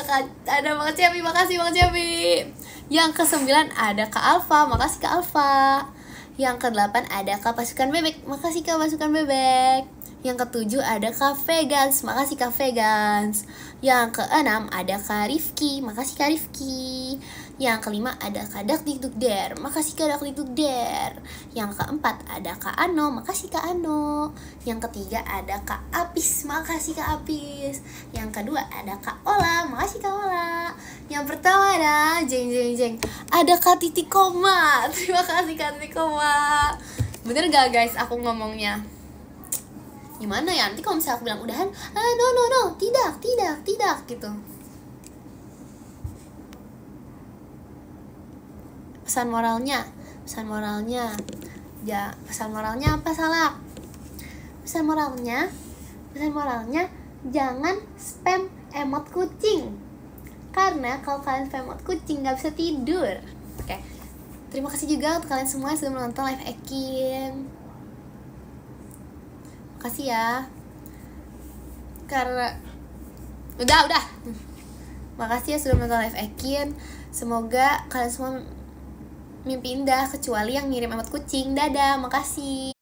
Bang Cepi, makasih Bang Cepi. Yang ke 9 ada Kak Alfa, makasih Kak Alfa. Yang ke 8 ada Kak Pasukan Bebek, makasih Kak Pasukan Bebek. Yang ke 7 ada Kak Vegans, makasih Kak Vegans. Yang ke 6 ada Kak Rifki, makasih Kak Rifki. Yang ke 5 ada Kak Dakdikdukder, makasih Kak Dakdikdukder. Yang ke 4 ada Kak Ano, makasih Kak Ano. Yang ketiga ada Kak Apis, makasih Kak Apis. Yang kedua ada Kak Ola, makasih Kak Ola. Yang pertama ada jeng. Ada Kak Titik Koma, terima kasih Kak Titik Koma. Bener gak guys aku ngomongnya? Gimana ya, nanti kalau misalnya aku bilang udahan, no, tidak gitu. Pesan moralnya apa salak? Pesan moralnya jangan spam emot kucing, karena kalau kalian spam emot kucing gak bisa tidur. Oke. Terima kasih juga untuk kalian semua yang sudah menonton live Ekin. Makasih ya. Karena udah. Makasih ya sudah menonton live Ekin. Semoga kalian semua mimpi indah, kecuali yang ngirim emot kucing. Dadah, makasih.